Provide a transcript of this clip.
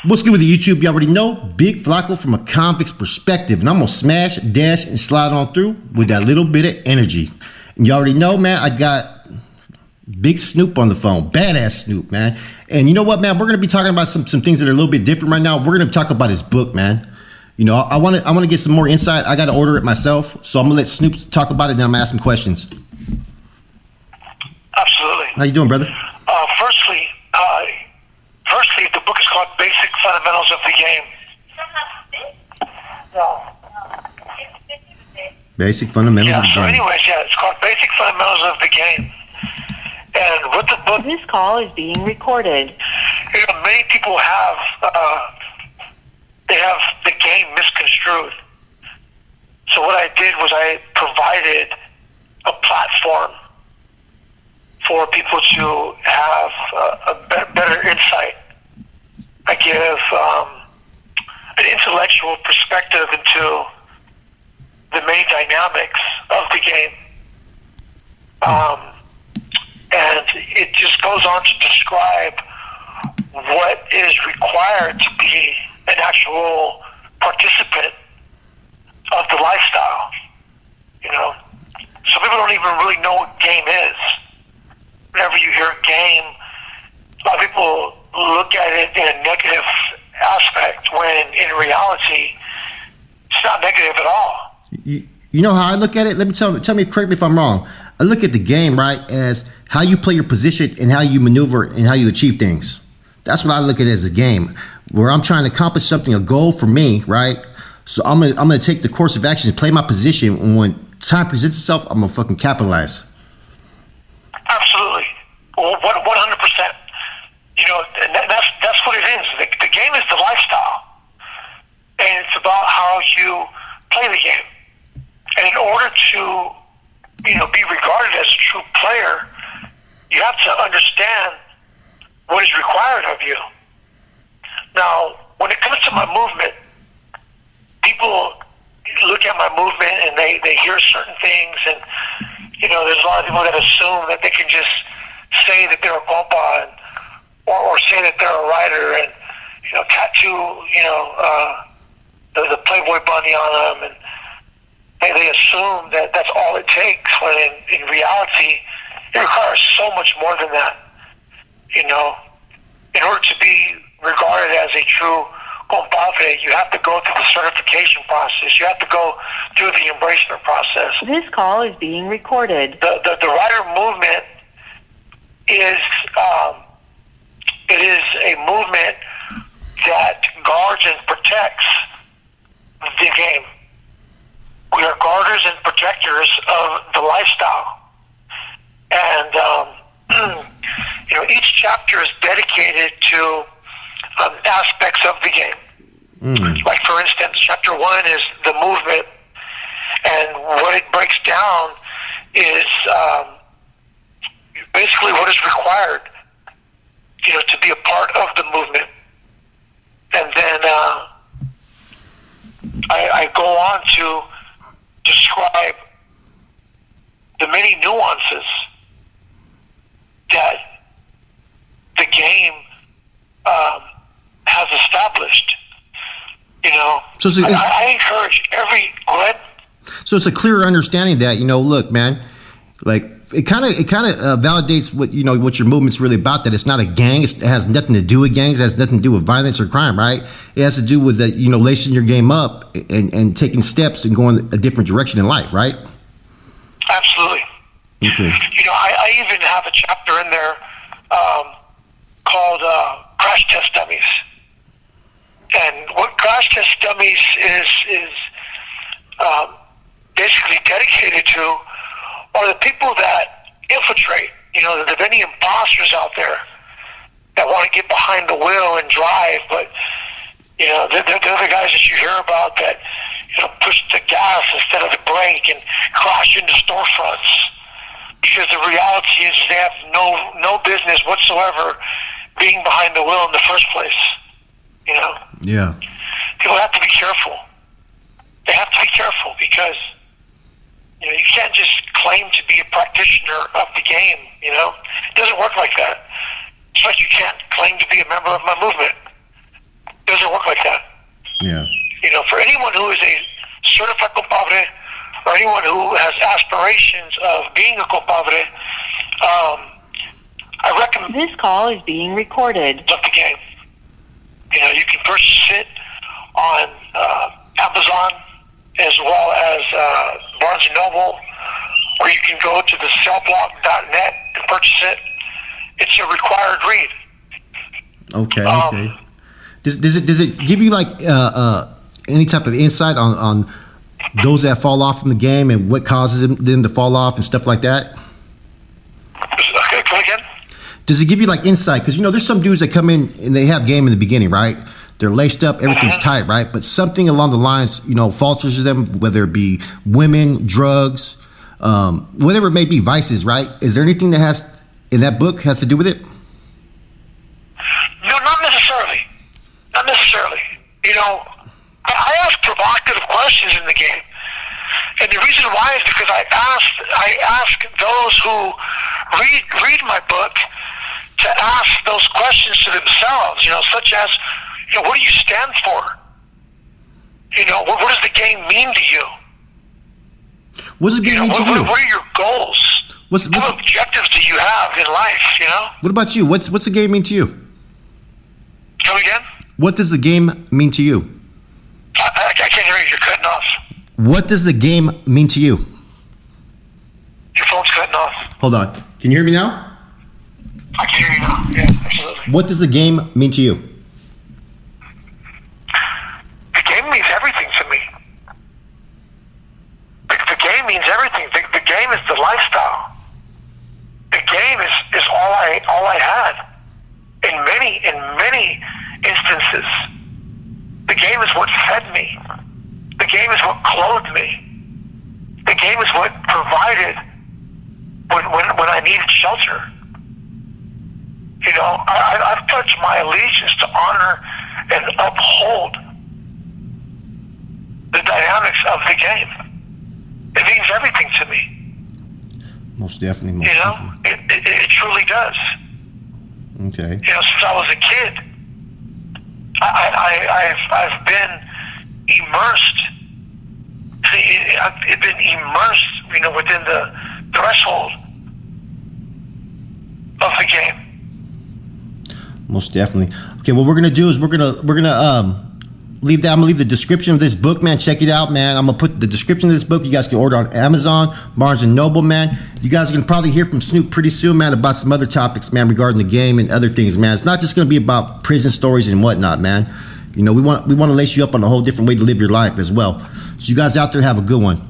What's good with the YouTube? You already know, Big Flacco from a convict's perspective. And I'm going to smash, dash, and slide on through with that little bit of energy. And you already know, man, I got Big Snoop on the phone. Badass Snoop, man. And you know what, man? We're going to be talking about some things that are a little bit different right now. We're going to talk about his book, man. You know, I want to get some more insight. I got to order it myself. So I'm going to let Snoop talk about it, and then I'm going to ask some questions. Absolutely. How you doing, brother? Firstly, the book is called Basic Fundamentals of the Game. Basic Fundamentals of the Game. It's called Basic Fundamentals of the Game. And with the book... This call is being recorded. You know, many people have the game misconstrued. So what I did was I provided a platform for people to have a better insight. I give an intellectual perspective into the many dynamics of the game. And it just goes on to describe what is required to be an actual participant of the lifestyle. You know, some people don't even really know what game is. Whenever you hear game, a lot of people look at it in a negative aspect when in reality it's not negative at all. You know how I look at it? Let me tell me, correct me if I'm wrong. I look at the game, right, as how you play your position and how you maneuver and how you achieve things. That's what I look at it as a game, where I'm trying to accomplish something, a goal for me, right? So I'm gonna take the course of action and play my position, and when time presents itself, I'm gonna fucking capitalize. Absolutely, 100%. You know, and that's what it is. The game is the lifestyle, and it's about how you play the game. And in order to, you know, be regarded as a true player, you have to understand what is required of you. Now, when it comes to my movement, people look at my movement and they hear certain things, and you know, there's a lot of people that assume that they can just say that they're a compa or say that they're a writer and, you know, tattoo, you know, the Playboy bunny on them, and they assume that that's all it takes, when in reality it requires so much more than that. You know, in order to be regarded as a true compadre, you have to go through the certification process. You have to go through the embracement process. This call is being recorded. The writer movement is it is a movement that guards and protects the game. We are guarders and protectors of the lifestyle. And, you know, each chapter is dedicated to aspects of the game. Like, for instance, chapter 1 is the movement. And what it breaks down is basically what is required, you know, to be a part of the movement. And then I go on to describe the many nuances that the game has established. You know, so I encourage every... Go ahead. So it's a clearer understanding that, you know, look, man, like it kind of validates what, you know, what your movement's really about. That it's not a gang. It has nothing to do with gangs. It has nothing to do with violence or crime, right? It has to do with you know, lacing your game up and taking steps and going a different direction in life, right? Absolutely. Okay. You know, I even have a chapter in there called Crash Test Dummies. And what Crash Test Dummies is basically dedicated to are the people that infiltrate. You know, there's many imposters out there that want to get behind the wheel and drive, but, you know, they're the guys that you hear about that, you know, push the gas instead of the brake and crash into storefronts. Because the reality is they have no business whatsoever being behind the wheel in the first place. You know? Yeah. People have to be careful. They have to be careful because, you know, you can't just claim to be a practitioner of the game, you know? It doesn't work like that. It's like you can't claim to be a member of my movement. work like that. Yeah. You know, for anyone who is a certified compadre or anyone who has aspirations of being a compadre, I recommend This call is being recorded. the game. You know, you can purchase it on Amazon as well as Barnes & Noble, or you can go to the cellblock.net and purchase it. It's a required read. Okay. Okay. Does it give you like any type of insight on those that fall off from the game and what causes them to fall off and stuff like that? Okay, go again. Does it give you like insight? Because, you know, there's some dudes that come in and they have game in the beginning, right? They're laced up, everything's tight, right? But something along the lines, you know, falters to them, whether it be women, drugs, whatever it may be, vices, right? Is there anything that has, in that book, has to do with it? No, not necessarily. Not necessarily. You know, I ask provocative questions in the game. And the reason why is because I ask those who read my book to ask those questions to themselves, you know, such as, you know, what do you stand for? You know, what does the game mean to you? What does the game You know, mean to you? what are your goals? What objectives do you have in life, you know? What about you? What's the game mean to you? Come again? What does the game mean to you? I can't hear you. You're cutting off. What does the game mean to you? Your phone's cutting off. Hold on. Can you hear me now? I can hear you now. Yeah, absolutely. What does the game mean to you? The game means everything to me. The game means everything. The game is the lifestyle. The game is all I had. In many instances, the game is what fed me. The game is what clothed me. The game is what provided when I needed shelter. You know, I've pledged my allegiance to honor and uphold the dynamics of the game. It means everything to me. Most definitely. You know, it truly does. Okay. You know, since I was a kid, I've been immersed. I've been immersed, you know, within the threshold of the game. Most definitely. Okay, what we're gonna do is we're gonna leave that. I'm gonna leave the description of this book, man. Check it out, man. I'm gonna put the description of this book. You guys can order on Amazon, Barnes and Noble, man. You guys are gonna probably hear from Snoop pretty soon, man, about some other topics, man, regarding the game and other things, man. It's not just gonna be about prison stories and whatnot, man. You know, we want to lace you up on a whole different way to live your life as well. So you guys out there have a good one.